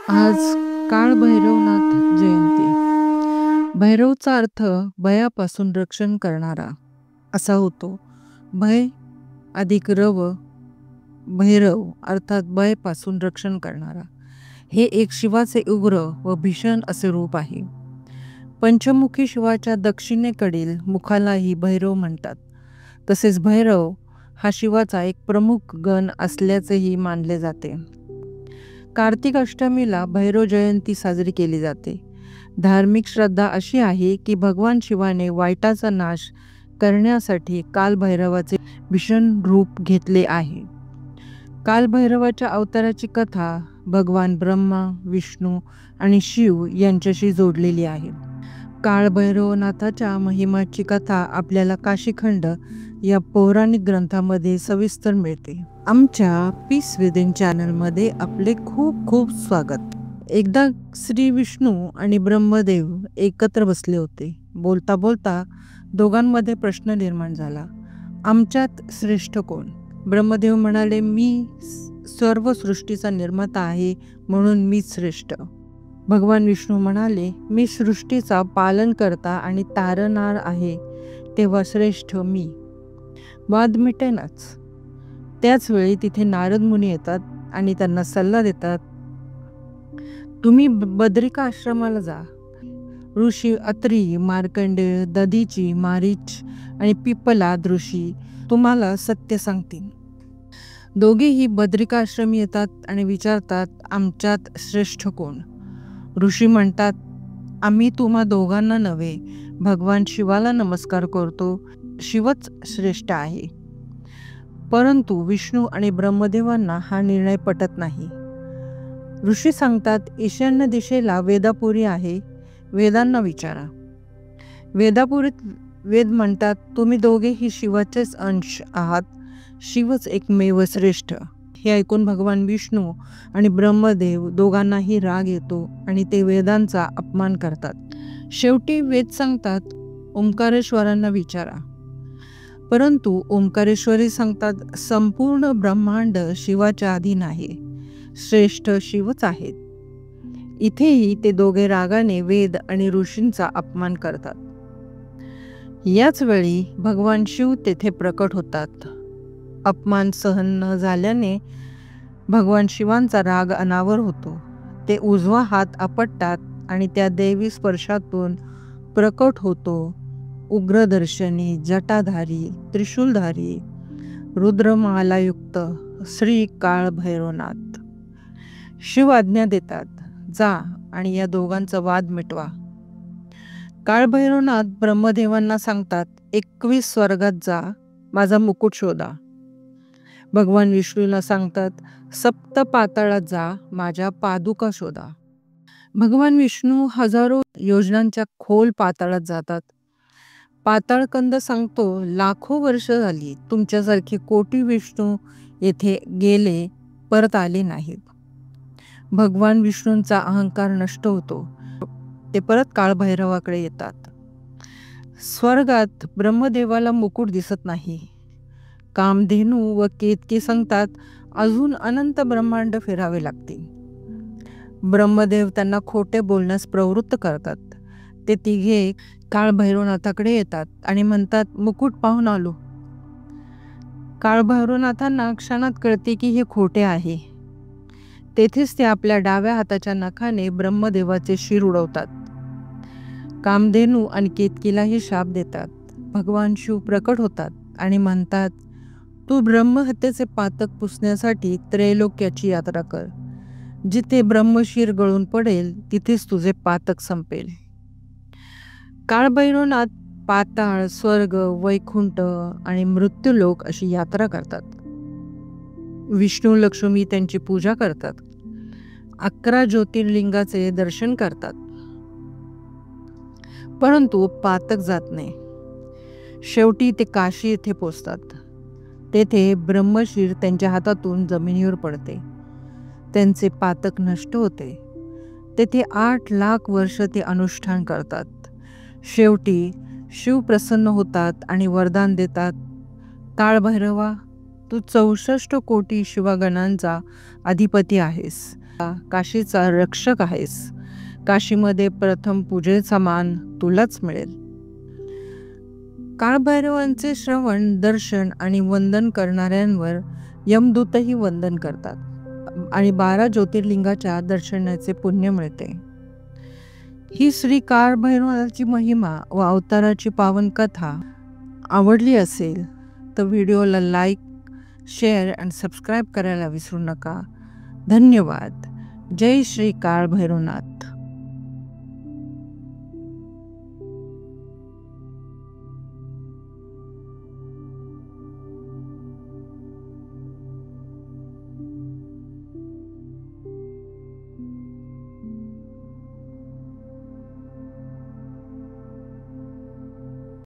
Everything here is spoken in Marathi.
आज काळ भैरवनाथ जयंती. भैरवचा अर्थ भयापासून रक्षण करणारा असा होतो. भय अधिक रव, भैरव अर्थात भयपासून रक्षण करणारा. हे एक शिवाचे उग्र व भीषण असे रूप आहे. पंचमुखी शिवाच्या दक्षिणेकडील मुखालाही भैरव म्हणतात. तसेच भैरव हा शिवाचा एक प्रमुख गण असल्याचेही मानले जाते. कार्तिक अष्टमीला भैरव जयंती साजरी केली जाते. धार्मिक श्रद्धा अशी आहे की भगवान शिवाने वाईटाचा नाश करण्यासाठी कालभैरवाचे भीषण रूप घेतले आहे. कालभैरवाच्या अवताराची कथा भगवान ब्रह्मा, विष्णू आणि शिव यांच्याशी जोडलेली आहे. काळभैरवनाथाच्या महिमाची कथा आपल्याला काशीखंड या पौराणिक ग्रंथामध्ये सविस्तर मिळते. आमच्या पीस विदिन चॅनलमध्ये आपले खूप खूप स्वागत. एकदा श्री विष्णू आणि ब्रह्मदेव एकत्र बसले होते. बोलता बोलता दोघांमध्ये प्रश्न निर्माण झाला, आमच्यात श्रेष्ठ कोण? ब्रह्मदेव म्हणाले, मी सर्व सृष्टीचा निर्माता आहे म्हणून मीच श्रेष्ठ. भगवान विष्णू म्हणाले, मी सृष्टीचा पालन करता आणि तारणार आहे, तेव्हा श्रेष्ठ मी. वाद मिटेनाच. त्याच वेळी तिथे नारद मुनी येतात आणि त्यांना सल्ला देतात, तुम्ही बद्रिका आश्रमाला जा. ऋषी अत्री, मार्कंडेय, दधीची, मारीच आणि पिप्पलाद ऋषी तुम्हाला सत्य सांगतील. दोघेही बद्रिका आश्रमी येतात आणि विचारतात, आमच्यात श्रेष्ठ कोण? ऋषी म्हणतात, आम्ही तुम्हा दोघांना नव्हे, भगवान शिवाला नमस्कार करतो, शिवच श्रेष्ठ आहे. परंतु विष्णू आणि ब्रह्मदेवांना हा निर्णय पटत नाही. ऋषी सांगतात, ईशान्य दिशेला वेदापुरी आहे, वेदांना विचारा. वेदापुरीत वेद म्हणतात, तुम्ही दोघेही शिवाचेच अंश आहात, शिवच एकमेव श्रेष्ठ. हे ऐकून भगवान विष्णू आणि ब्रह्मदेव दोघांनाही राग येतो आणि ते वेदांचा अपमान करतात. शेवटी वेद सांगतात, ओंकारेश्वरांना विचारा. परंतु ओंकारेश्वरी सांगतात, संपूर्ण ब्रह्मांड शिवाच्या अधीन आहे, श्रेष्ठ शिवच आहेत. इथेही ते दोघे रागाने वेद आणि ऋषींचा अपमान करतात. याच वेळी भगवान शिव तेथे प्रकट होतात. अपमान सहन न झाल्याने भगवान शिवांचा राग अनावर होतो. ते उजवा हात आपटतात आणि त्या दैवी स्पर्शातून प्रकट होतो उग्रदर्शनी, जटाधारी, त्रिशूलधारी, रुद्रमालायुक्त श्री काळभैरवनाथ. शिव आज्ञा देतात, जा आणि या दोघांचा वाद मिटवा. काळभैरवनाथ ब्रह्मदेवांना सांगतात, 21 स्वर्गात जा, माझा मुकुट शोधा. भगवान विष्णूला सांगतात, सप्त पाताळात जा, माझ्या पादुका शोधा. भगवान विष्णू हजारो योजनांच्या खोल पाताळात जातात. पाताळकंद सांगतो, लाखो वर्ष झाली तुमच्यासारखे कोटी विष्णू येथे गेले, परत आले नाहीत. भगवान विष्णूंचा अहंकार नष्ट होतो. ते परत काळभैरवाकडे येतात. स्वर्गात ब्रह्मदेवाला मुकुट दिसत नाही. कामधेनू व केतकी सांगतात, अजून अनंत ब्रह्मांड फिरावे लागतील. ब्रह्मदेव त्यांना खोटे बोलण्यास प्रवृत्त करतात. ते तिघे काळभैरवनाथाकडे येतात आणि म्हणतात, मुकुट पाहून आलो. काळभैरवनाथांना क्षणात कळते की हे खोटे आहे. तेथेच ते आपल्या डाव्या हाताच्या नखाने ब्रह्मदेवाचे शिर उडवतात. कामधेनू आणि केतकीलाही शाप देतात. भगवान शिव प्रकट होतात आणि म्हणतात, तू ब्रह्महत्येचे पातक पुसण्यासाठी त्रैलोक्याची यात्रा कर. जिथे ब्रह्मशीर गळून पडेल तिथेच तुझे पातक संपेल. काळभैरवनाथ पाताळ, स्वर्ग, वैकुंठ आणि मृत्यूलोक अशी यात्रा करतात. विष्णू लक्ष्मी त्यांची पूजा करतात. 11 ज्योतिर्लिंगाचे दर्शन करतात. परंतु पातक जात नाही. शेवटी ते काशी येथे पोचतात. तेथे ब्रह्मशीर त्यांच्या हातातून जमिनीवर पडते. त्यांचे पातक नष्ट होते. तेथे 8 लाख वर्ष ते अनुष्ठान करतात. शेवटी शिव प्रसन्न होतात आणि वरदान देतात, काळभैरवा, तू 64 कोटी शिवगणांचा अधिपती आहेस. काशीचा रक्षक आहेस. काशीमध्ये प्रथम पूजेचा मान तुलाच मिळेल. काळभैरवांचे श्रवण, दर्शन आणि वंदन करणाऱ्यांवर यमदूतही वंदन करतात आणि 12 ज्योतिर्लिंगाच्या दर्शनाचे पुण्य मिळते. ही श्री काळभैरवाची महिमा व अवताराची पावन कथा आवडली असेल तर व्हिडिओला लाईक, शेअर आणि सबस्क्राईब करायला विसरू नका. धन्यवाद. जय श्री काळभैरवनाथ.